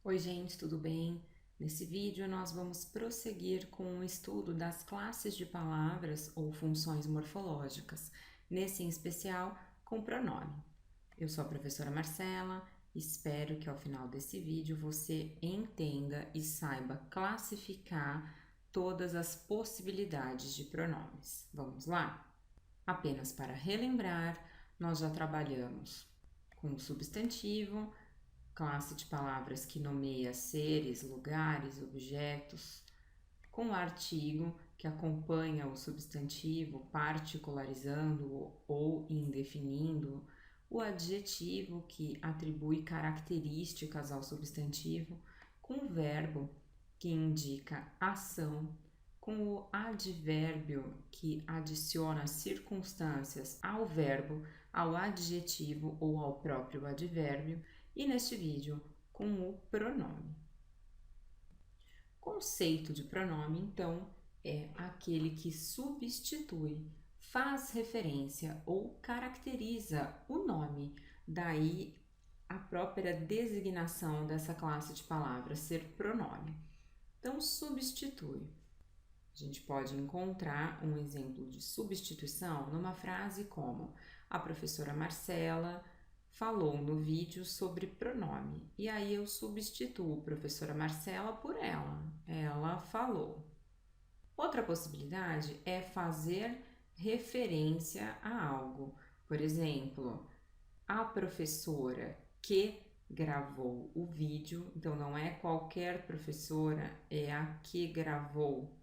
Oi, gente, tudo bem? Nesse vídeo nós vamos prosseguir com o estudo das classes de palavras ou funções morfológicas, nesse em especial com pronome. Eu sou a professora Marcela, espero que ao final desse vídeo você entenda e saiba classificar todas as possibilidades de pronomes. Vamos lá? Apenas para relembrar, nós já trabalhamos com o substantivo, classe de palavras que nomeia seres, lugares, objetos, com o artigo que acompanha o substantivo, particularizando ou indefinindo, o adjetivo que atribui características ao substantivo, com o verbo que indica ação, com o advérbio que adiciona circunstâncias ao verbo, ao adjetivo ou ao próprio advérbio, e neste vídeo com o pronome. Conceito de pronome, então, é aquele que substitui, faz referência ou caracteriza o nome, daí a própria designação dessa classe de palavras ser pronome. Então, substitui. A gente pode encontrar um exemplo de substituição numa frase como: a professora Marcela falou no vídeo sobre pronome, e aí eu substituo professora Marcela por ela. Ela falou. Outra possibilidade é fazer referência a algo. Por exemplo, a professora que gravou o vídeo, então não é qualquer professora, é a que gravou.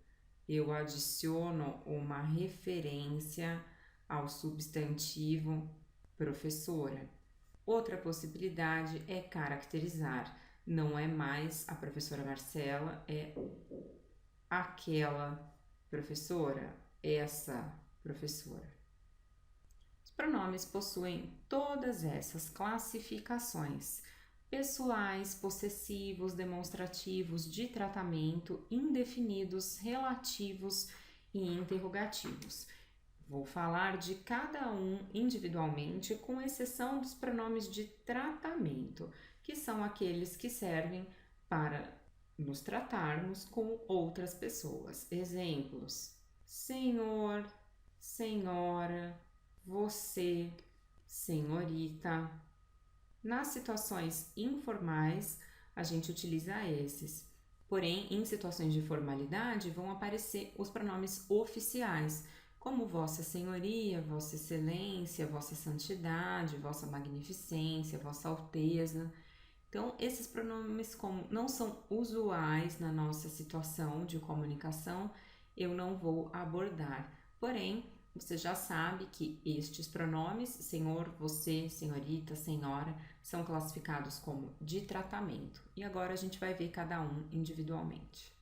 Eu adiciono uma referência ao substantivo professora. Outra possibilidade é caracterizar. Não é mais a professora Marcela, é aquela professora, essa professora. Os pronomes possuem todas essas classificações: pessoais, possessivos, demonstrativos, de tratamento, indefinidos, relativos e interrogativos. Vou falar de cada um individualmente, com exceção dos pronomes de tratamento, que são aqueles que servem para nos tratarmos com outras pessoas. Exemplos: senhor, senhora, você, senhorita. Nas situações informais, a gente utiliza esses. Porém, em situações de formalidade, vão aparecer os pronomes oficiais, como Vossa Senhoria, Vossa Excelência, Vossa Santidade, Vossa Magnificência, Vossa Alteza. Então, esses pronomes, como não são usuais na nossa situação de comunicação, eu não vou abordar. Porém, você já sabe que estes pronomes, senhor, você, senhorita, senhora, são classificados como de tratamento. E agora a gente vai ver cada um individualmente.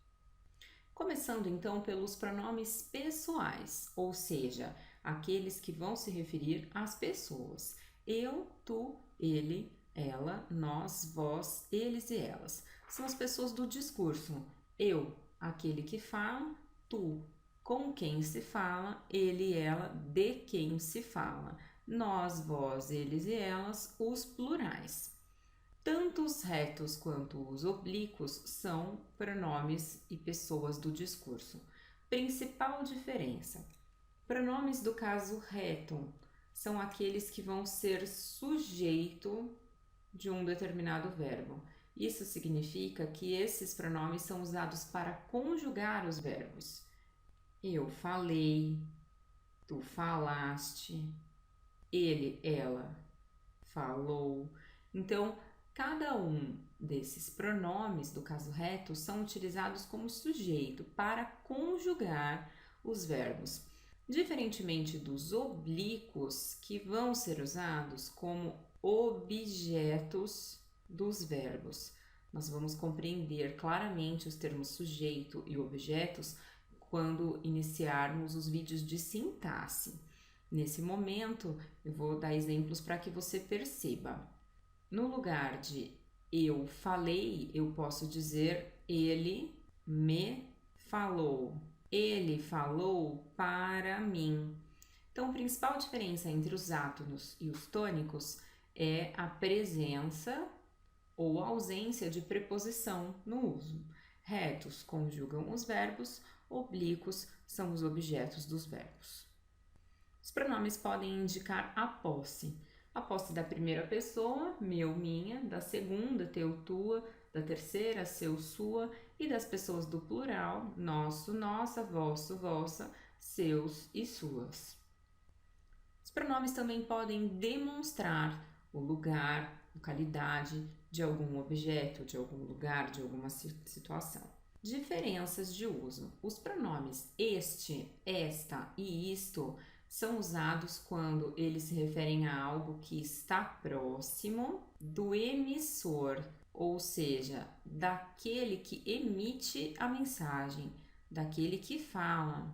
Começando então pelos pronomes pessoais, ou seja, aqueles que vão se referir às pessoas. Eu, tu, ele, ela, nós, vós, eles e elas. São as pessoas do discurso. Eu, aquele que fala, tu, com quem se fala, ele e ela, de quem se fala. Nós, vós, eles e elas, os plurais. Tanto os retos quanto os oblíquos são pronomes e pessoas do discurso. Principal diferença: pronomes do caso reto são aqueles que vão ser sujeito de um determinado verbo. Isso significa que esses pronomes são usados para conjugar os verbos. Eu falei, tu falaste, ele, ela falou. Então, cada um desses pronomes do caso reto são utilizados como sujeito para conjugar os verbos, diferentemente dos oblíquos, que vão ser usados como objetos dos verbos. Nós vamos compreender claramente os termos sujeito e objetos quando iniciarmos os vídeos de sintaxe. Nesse momento, eu vou dar exemplos para que você perceba. No lugar de eu falei, eu posso dizer ele me falou. Ele falou para mim. Então, a principal diferença entre os átonos e os tônicos é a presença ou ausência de preposição no uso. Retos conjugam os verbos, oblíquos são os objetos dos verbos. Os pronomes podem indicar a posse. A posse da primeira pessoa, meu, minha, da segunda, teu, tua, da terceira, seu, sua, e das pessoas do plural, nosso, nossa, vosso, vossa, seus e suas. Os pronomes também podem demonstrar o lugar, localidade de algum objeto, de algum lugar, de alguma situação. Diferenças de uso. Os pronomes este, esta e isto são usados quando eles se referem a algo que está próximo do emissor, ou seja, daquele que emite a mensagem, daquele que fala.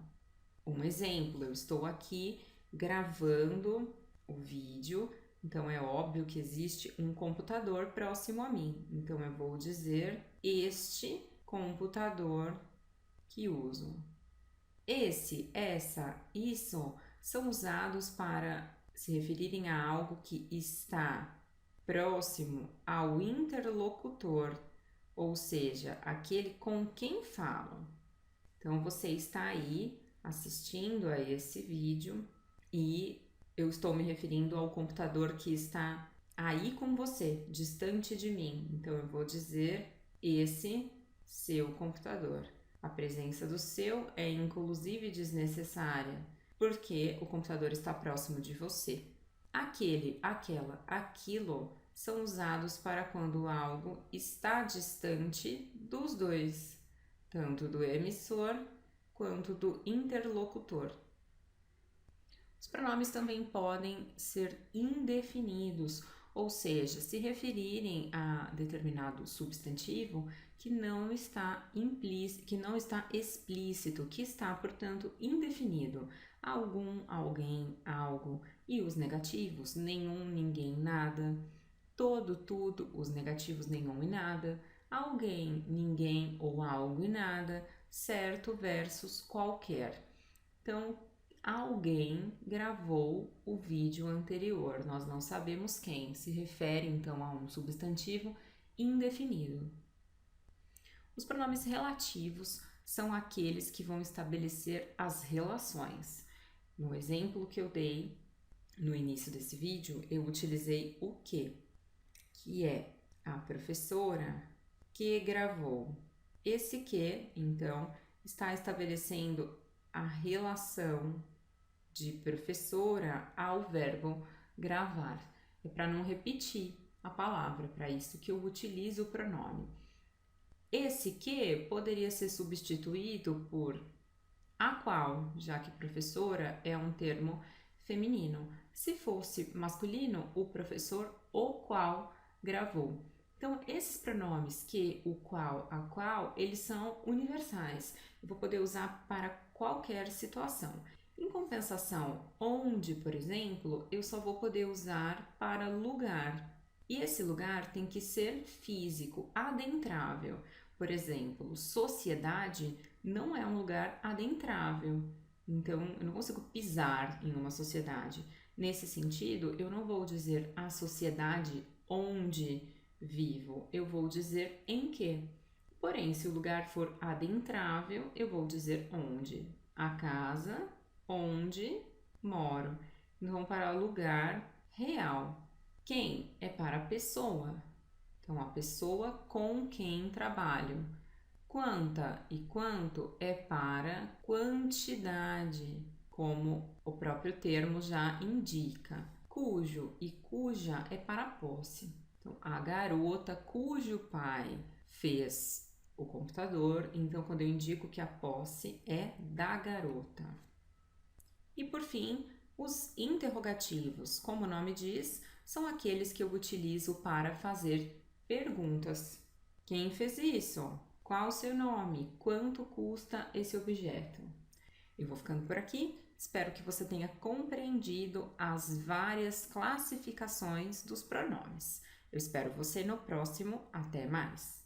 Um exemplo, eu estou aqui gravando o vídeo, então é óbvio que existe um computador próximo a mim. Então eu vou dizer este computador que uso. Esse, essa, isso são usados para se referirem a algo que está próximo ao interlocutor, ou seja, aquele com quem falam. Então você está aí assistindo a esse vídeo e eu estou me referindo ao computador que está aí com você, distante de mim. Então eu vou dizer esse seu computador. A presença do seu é inclusive desnecessária, porque o computador está próximo de você. Aquele, aquela, aquilo são usados para quando algo está distante dos dois, tanto do emissor quanto do interlocutor. Os pronomes também podem ser indefinidos, ou seja, se referirem a determinado substantivo que não está explícito, que está, portanto, indefinido. Algum, alguém, algo. E os negativos, nenhum, ninguém, nada. Todo, tudo, os negativos, nenhum e nada. Alguém, ninguém ou algo e nada. Certo versus qualquer. Então, alguém gravou o vídeo anterior, nós não sabemos quem, se refere então a um substantivo indefinido. Os pronomes relativos são aqueles que vão estabelecer as relações. No exemplo que eu dei no início desse vídeo, eu utilizei o que é a professora que gravou. Esse que, então, está estabelecendo a relação de professora ao verbo gravar. É para não repetir a palavra, para isso que eu utilizo o pronome. Esse que poderia ser substituído por a qual, já que professora é um termo feminino. Se fosse masculino, o professor o qual gravou. Então, esses pronomes que, o qual, a qual, eles são universais. Eu vou poder usar para qualquer situação. Em compensação, onde, por exemplo, eu só vou poder usar para lugar. E esse lugar tem que ser físico, adentrável. Por exemplo, sociedade não é um lugar adentrável. Então, eu não consigo pisar em uma sociedade. Nesse sentido, eu não vou dizer a sociedade onde vivo, eu vou dizer em que. Porém, se o lugar for adentrável, eu vou dizer onde. A casa onde moro. Então, para o lugar real. Quem é para a pessoa. Então, a pessoa com quem trabalho. Quanta e quanto é para quantidade, como o próprio termo já indica. Cujo e cuja é para posse. Então, a garota cujo pai fez o computador, então quando eu indico que a posse é da garota. E por fim, os interrogativos, como o nome diz, são aqueles que eu utilizo para fazer perguntas. Quem fez isso? Qual o seu nome? Quanto custa esse objeto? Eu vou ficando por aqui. Espero que você tenha compreendido as várias classificações dos pronomes. Eu espero você no próximo. Até mais!